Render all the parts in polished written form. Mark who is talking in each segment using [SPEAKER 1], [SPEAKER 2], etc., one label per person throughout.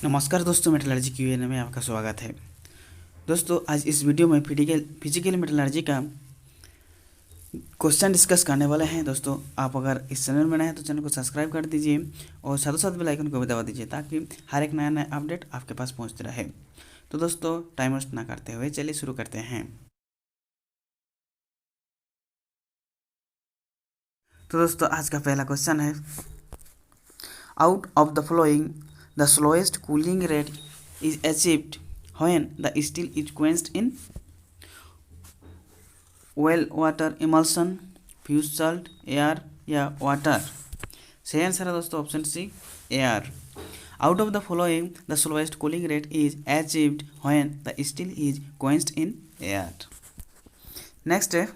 [SPEAKER 1] नमस्कार दोस्तों, metallurgy Q&A में आपका स्वागत है। दोस्तों, आज इस वीडियो में फिजिकल मेटलर्जी का क्वेश्चन डिस्कस करने वाले हैं। दोस्तों, आप अगर इस चैनल में नए हैं तो चैनल को सब्सक्राइब कर दीजिए और साथ साथ बेल आइकन को भी दबा दीजिए ताकि हर एक नया नया अपडेट आपके पास पहुंचते रहे। तो दोस्तों, टाइम वेस्ट ना करते हुए चलिए शुरू करते हैं। तो दोस्तों, आज का पहला क्वेश्चन है, out of the flowing the slowest cooling rate is achieved when the steel is quenched in oil, water, emulsion, fused salt, air या water। सही आंसर है दोस्तों option C, air. Out of the following the slowest cooling rate is achieved when the steel is quenched in air. Next है,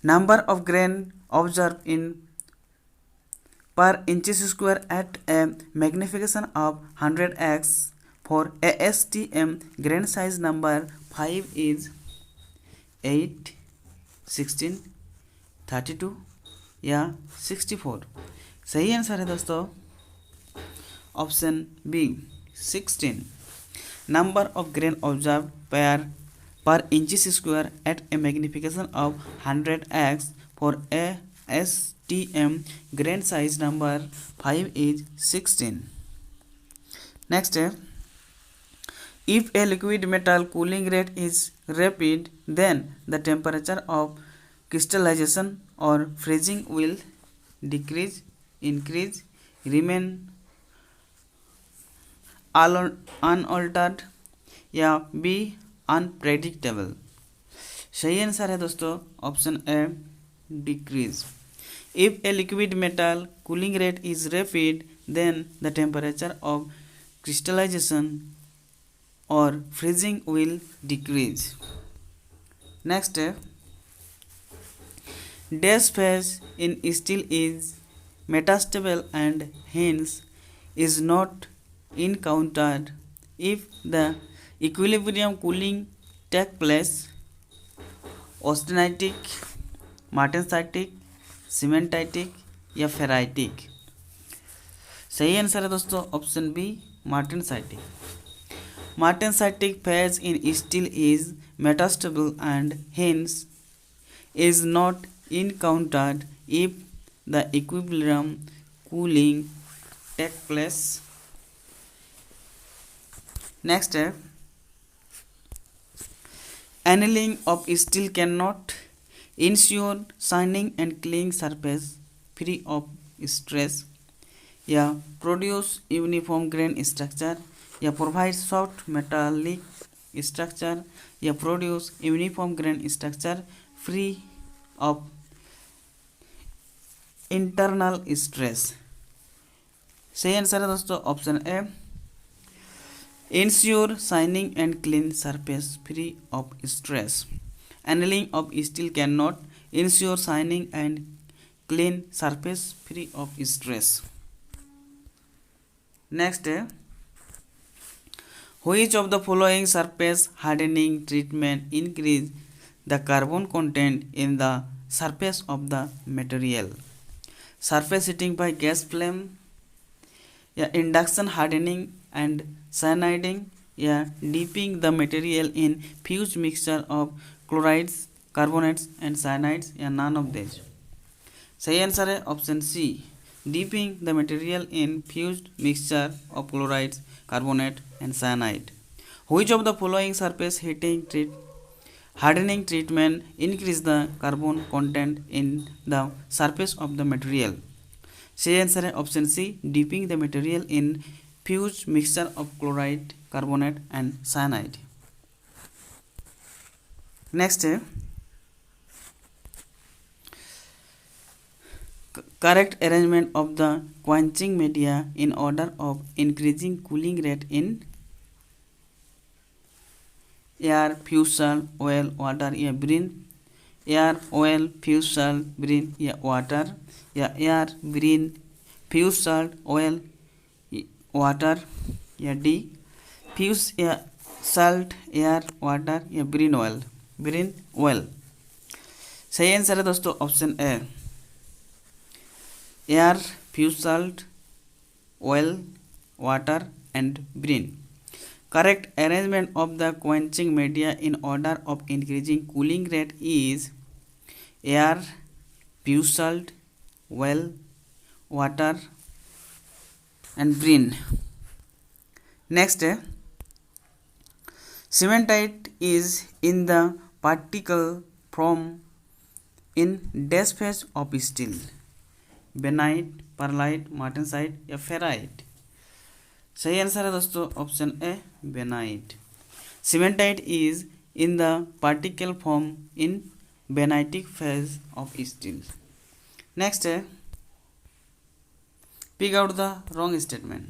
[SPEAKER 1] number of grain observe in per inches square at a magnification of 100x for ASTM grain size number 5 is 8, 16, 32 या 64। सही answer है दोस्तों option B, 16। Number of grain observe per inches square at a magnification of 100x for ASTM grain size number 5 is 16। Next, if a liquid metal cooling rate is rapid, then the temperature of crystallization or freezing will decrease, increase, remain unaltered या be unpredictable। सही answer है दोस्तों option A, decrease। If a liquid metal cooling rate is rapid, then the temperature of crystallization or freezing will decrease। Next, dash phase in steel is metastable and hence is not encountered if the equilibrium cooling take place। Austenitic, martensitic, cementitic या ferritic. सही answer है दोस्तों option B, martensitic. Martensitic phase in steel is metastable and hence is not encountered if the equilibrium cooling take place. Next है, annealing of steel cannot ensure shining and clean surface free of stress या produce uniform grain structure या provide soft metallic structure या produce uniform grain structure free of internal stress। सही answer है दोस्तों option A, ensure shining and clean surface free of stress। Annealing of steel cannot ensure shining and clean surface free of stress। Next, which of the following surface hardening treatment increase the carbon content in the surface of the material? Surface heating by gas flame या induction hardening and cyaniding या dipping the material in fused mixture of chlorides, carbonates and cyanides या none of these। सही answer है option C, dipping the material in fused mixture of chlorides, carbonate and cyanide। Which of the following surface heating hardening treatment increase the carbon content in the surface of the material? सही answer है option C, dipping the material in fused mixture of chloride, carbonate and cyanide। Next, correct arrangement of the quenching media in order of increasing cooling rate in air, fused salt, oil, water या brine। Air, oil, fuse salt, Brin या water या air, Brin, fuse salt, oil, water या D, fuse या salt, air, water या Brin oil. सही answer है दोस्तों option A, air, fuse salt, oil, water and brine. Correct arrangement of the quenching media in order of increasing cooling rate is air, pure salt, well, water and brine. Next, cementite is in the particle form in dash phase of steel. Bainite, pearlite, martensite या ferrite. सही answer है दोस्तों option A bainite. Cementite is in the particle form in bainitic phase of steel. Next है pick out the wrong statement.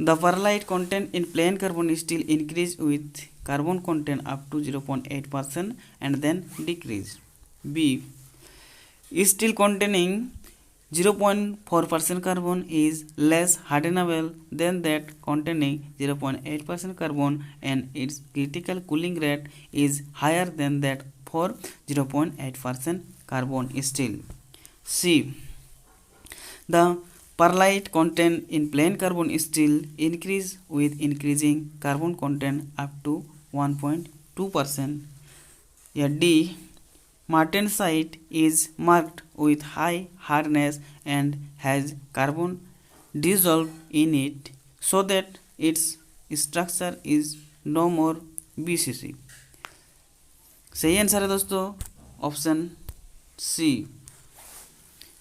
[SPEAKER 1] The perlite content in plain carbon steel increase with carbon content up to 0.8% and then decrease. B. Steel containing 0.4% carbon is less hardenable than that containing 0.8% carbon and its critical cooling rate is higher than that for 0.8% carbon steel. C. The perlite content in plain carbon steel increase with increasing carbon content up to 1.2%. Yeah, D. Martensite is marked with high hardness and has carbon dissolved in it so that its structure is no more BCC. सही answer है दोस्तों option C.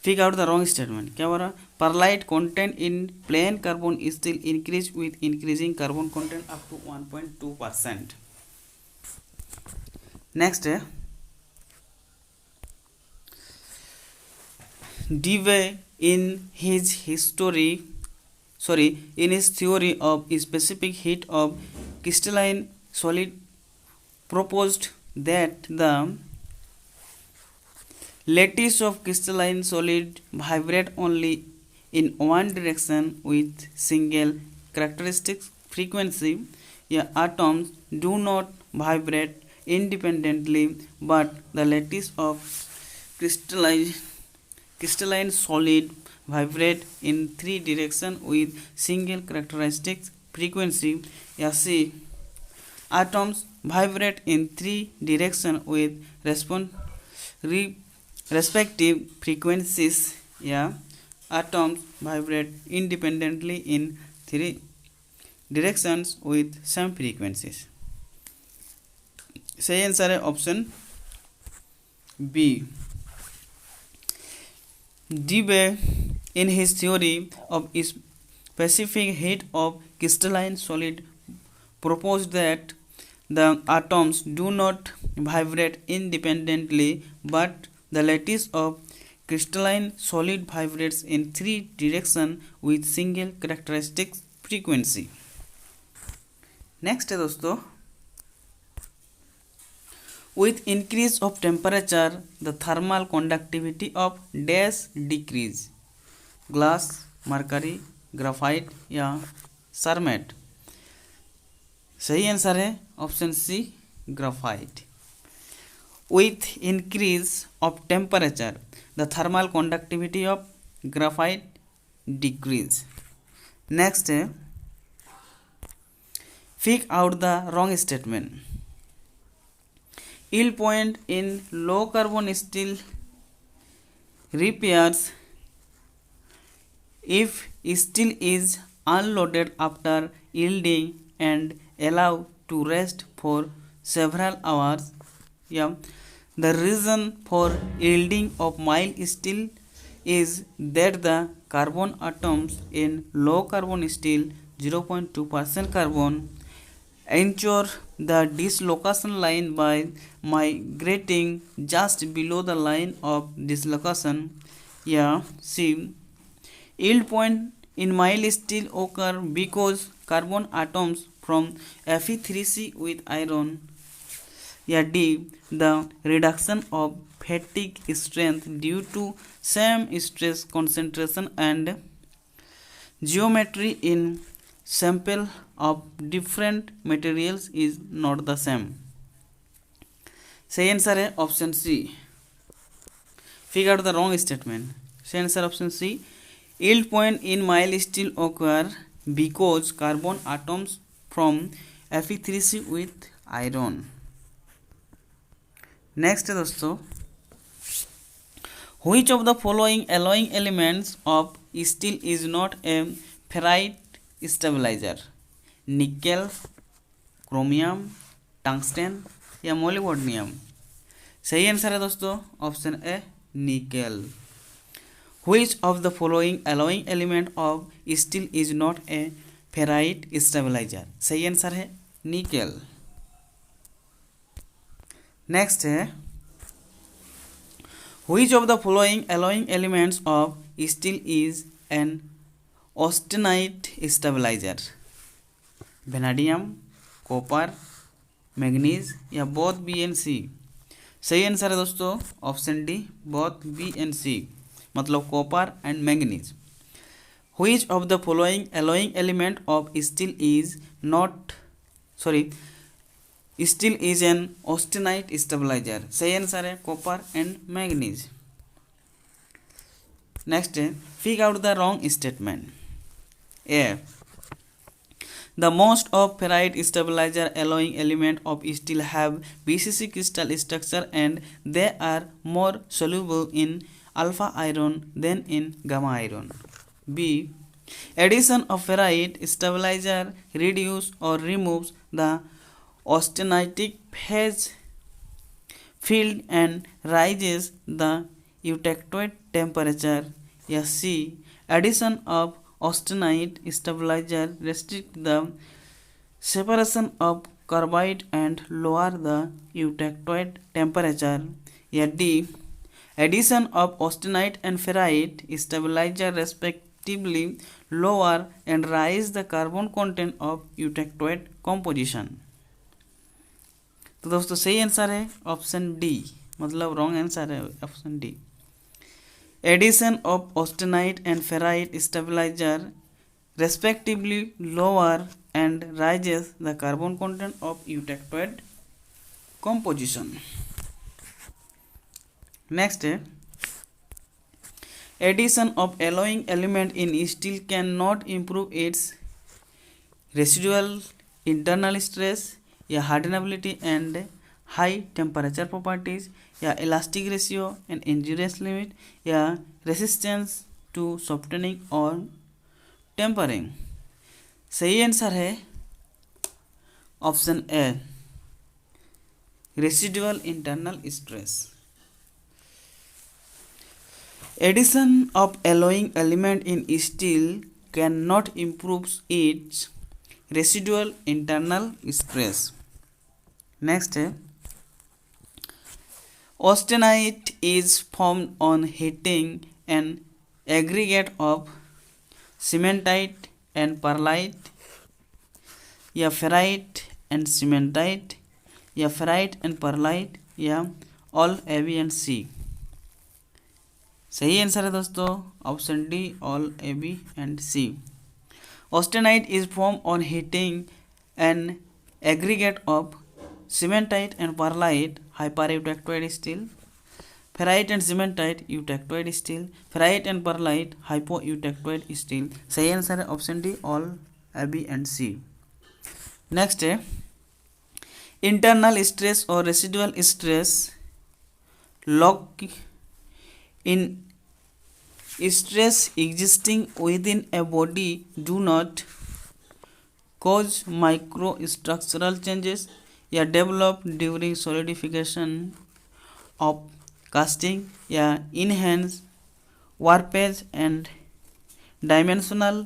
[SPEAKER 1] Figure out the wrong statement. क्या बोल रहा? Perlite content in plain carbon steel increase with increasing carbon content up to 1.2%. Next है Dewey in his theory of specific heat of crystalline solid proposed that the lattice of crystalline solid vibrate only in one direction with single characteristic frequency. Yeah, atoms do not vibrate independently, but the lattice of crystalline solid vibrate in three directions with single characteristic frequency. Yeah, see, atoms vibrate in three directions with respective frequencies. Yeah, atoms vibrate independently in three directions with same frequencies. सही answer है option B. Dewey in his theory of specific heat of crystalline solid proposed that the atoms do not vibrate independently, but the lattice of crystalline solid vibrates in three directions with single characteristic frequency. Next है दोस्तों, with increase of temperature the thermal conductivity of dash decrease. Glass, mercury, graphite या cermet. सही answer है option C graphite. With increase of temperature the thermal conductivity of graphite decrease. Next है figure out the wrong statement. Yield point in low carbon steel repairs if steel is unloaded after yielding and allowed to rest for several hours. Yeah, the reason for yielding of mild steel is that the carbon atoms in low carbon steel 0.2% carbon ensure the dislocation line by migrating just below the line of dislocation. Yeah, see, yield point in mild steel occur because carbon atoms from Fe3C with iron. Yeah, D, the reduction of fatigue strength due to same stress concentration and geometry in sample of different materials is not the same. सही answer है option C. Figure out the wrong statement. सही answer option C. Yield point in mild steel occur because carbon atoms from Fe3C with iron. Next है दोस्तों, which of the following alloying elements of steel is not a ferrite stabilizer? Nickel, chromium, tungsten या मोलिबोडियम? सही answer है दोस्तों option A nickel. Which of the following alloying element of steel is not a ferrite stabilizer? सही answer है nickel. Next है, which of the following alloying elements of steel is an austenite stabilizer? Vanadium, copper, manganese या both B and C? सही answer है दोस्तों option D both B and C, मतलब copper and manganese. Which of the following alloying element of steel is an austenite stabilizer? सही answer है copper and manganese. Next है, fig out the wrong statement. A, the most of ferrite stabilizer alloying element of steel have BCC crystal structure and they are more soluble in alpha iron than in gamma iron. B, addition of ferrite stabilizer reduces or removes the austenitic phase field and raises the eutectoid temperature. या C, addition of austenite stabilizer restrict the separation of carbide and lower the eutectoid temperature. या D, addition of austenite and ferrite stabilizer respectively lower and raise the carbon content of eutectoid composition. तो दोस्तों सही answer है option D, मतलब wrong answer है option D. Addition of austenite and ferrite stabilizer respectively lower and raises the carbon content of eutectoid composition. Next, addition of alloying element in steel cannot improve its residual internal stress या hardenability and high temperature properties या elastic ratio and endurance limit या resistance to softening और tempering? सही answer है option A residual internal stress. Addition of alloying element in steel cannot improve its residual internal stress. Next है, austenite is formed on heating an aggregate of cementite and perlite या ferrite and cementite या ferrite and perlite या all A, B and C? सही answer है दोस्तों option D all A, B and C. Austenite is formed on heating an aggregate of cementite and perlite hypereutectoid steel, ferrite and cementite eutectoid steel, ferrite and perlite hypoeutectoid steel. सही answer है option D all A, B and C. Next है, internal stress और residual stress lock in stress existing within a body do not cause microstructural changes या develop during solidification of casting या enhance warpage and dimensional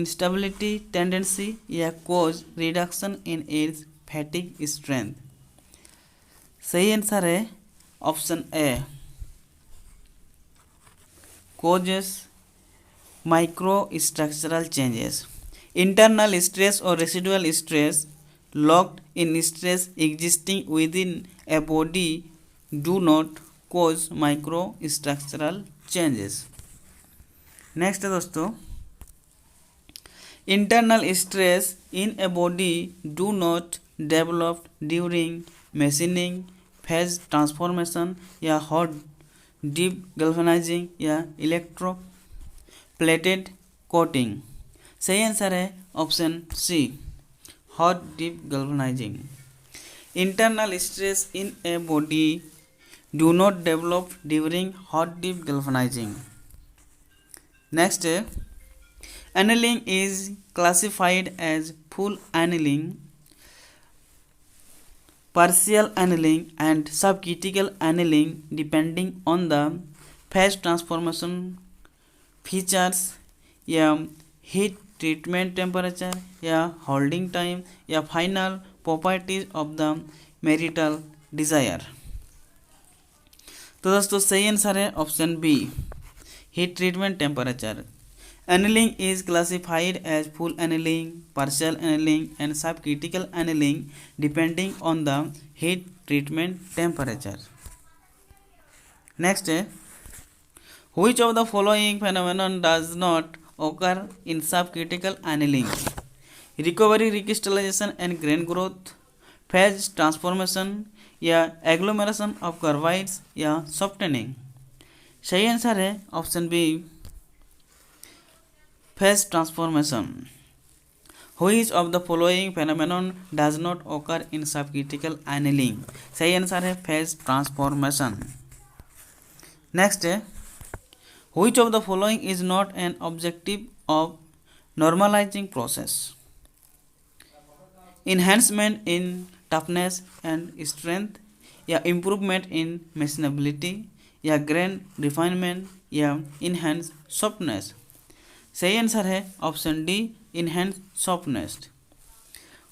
[SPEAKER 1] instability tendency या cause reduction in its fatigue strength. सही answer है option A causes microstructural changes. Internal stress or residual stress locked in stress existing within a body do not cause microstructural changes. Next है दोस्तों, internal stress in a body do not develop during machining, phase transformation या hot deep galvanizing या electroplated coating। सही answer है option C, hot deep galvanizing। Internal stress in a body do not develop during hot deep galvanizing। Next, annealing is classified as full annealing, partial annealing and subcritical annealing depending on the phase transformation features या heat treatment temperature या holding time या final properties of the marital desire। तो दोस्तों सही answer है option B, heat treatment temperature. Annealing is classified as full annealing, partial annealing and subcritical annealing depending on the heat treatment temperature। Next, which of the following phenomenon does not occur in subcritical annealing? Recovery, recrystallization and grain growth, phase transformation या agglomeration of carbides या softening। सही answer है option B, phase transformation। Which of the following phenomenon does not occur in subcritical annealing? सही answer है phase transformation। Next, which of the following is not an objective of normalizing process? Enhancement in toughness and strength या improvement in machinability या grain refinement या enhanced softness। सही answer है option D, enhanced softness।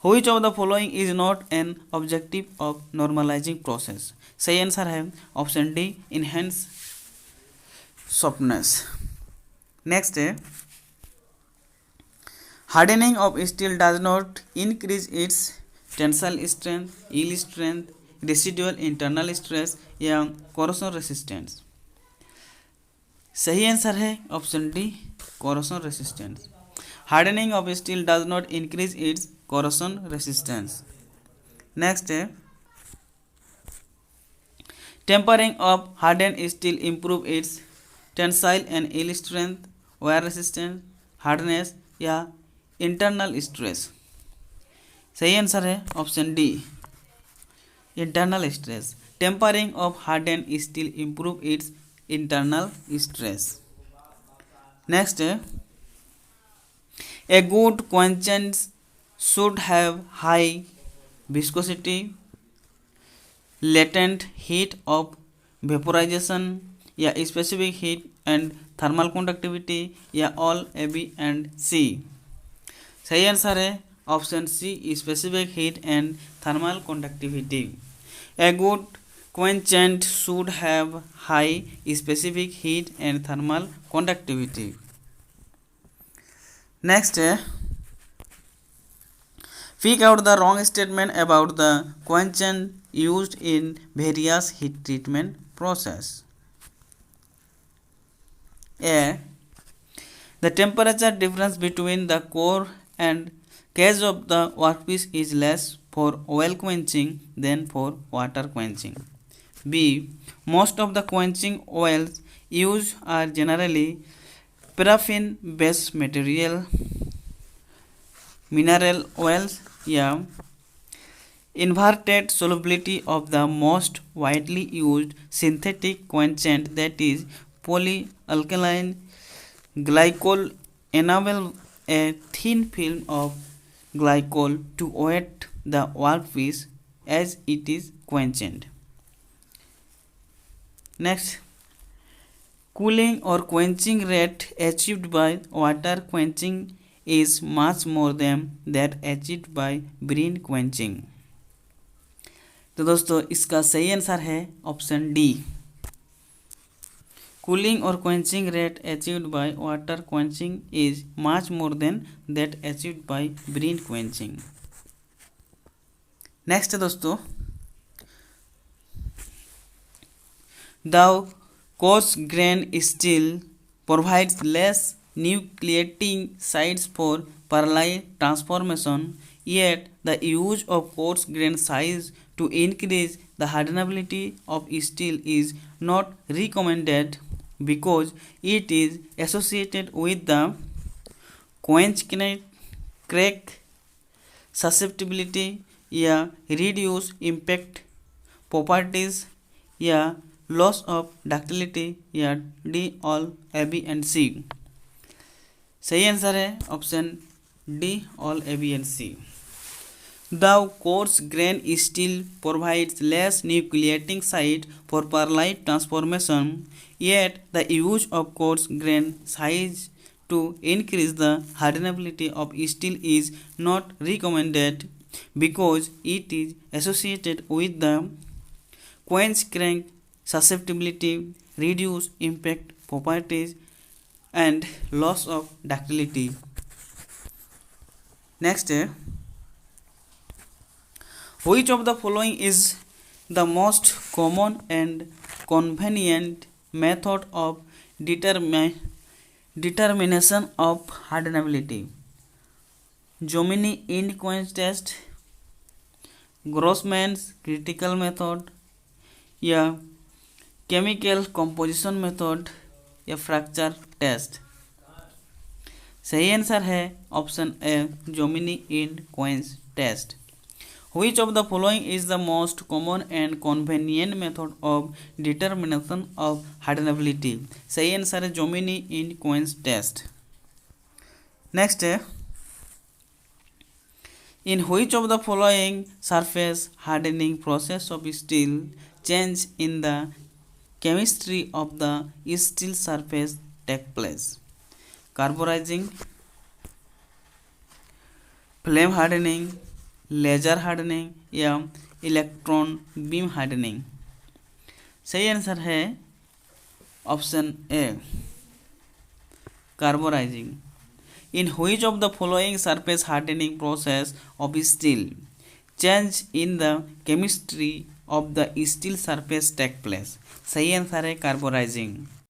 [SPEAKER 1] Which of the following is not an objective of normalizing process? सही answer है option D, enhanced softness। Next है hardening of steel does not increase its tensile strength, yield strength, residual internal stress या corrosion resistance। सही answer है option D, corrosion resistance। Hardening of steel does not increase its corrosion resistance। Next, tempering of hardened steel improve its tensile and yield strength, wear resistance, hardness या internal stress। सही answer है option D, internal stress। Tempering of hardened steel improve its internal stress। Next, a good quenchant should have high viscosity, latent heat of vaporization या specific heat and thermal conductivity या all A, B and C। सही answer है option C, specific heat and thermal conductivity। A good quenchant should have high specific heat and thermal conductivity। Next, pick out the wrong statement about the quenchant used in various heat treatment process। A, the temperature difference between the core and cage of the workpiece is less for oil quenching than for water quenching। B, most of the quenching oils used are generally paraffin based material, mineral oils या inverted solubility of the most widely used synthetic quenchant that is polyalkyl glycol enable a thin film of glycol to wet the workpiece as it is quenched। Next, cooling or quenching rate achieved by water quenching is much more than that achieved by brine quenching। तो दोस्तों इसका सही answer है option D, cooling or quenching rate achieved by water quenching is much more than that achieved by brine quenching। Next दोस्तों, the coarse grain steel provides less nucleating sites for Perlite transformation, yet the use of coarse grain size to increase the hardenability of steel is not recommended because it is associated with the quench crack susceptibility या reduce impact properties या loss of ductility या D all A B and C। सही answer है option D all A B and C। The coarse grain steel provides less nucleating site for perlite transformation, yet the use of coarse grain size to increase the hardenability of steel is not recommended because it is associated with the quench crack susceptibility, reduced impact properties, and loss of ductility। Next, which of the following is the most common and convenient method of determination of hardenability? Jomini end quench test, Grossman's critical method या chemical composition method या fracture test. सही answer है option A Jominy end quench test. Which of the following is the most common and convenient method of determination of hardenability? सही answer है जोमिनी end quench test. Next है in which of the following surface hardening process of steel change in the chemistry of the steel surface take place? Carburizing, flame hardening, laser hardening या electron beam hardening. सही answer है option A carburizing. In which of the following surface hardening process of steel change in the chemistry of the steel surface take place? सही answer है carburising.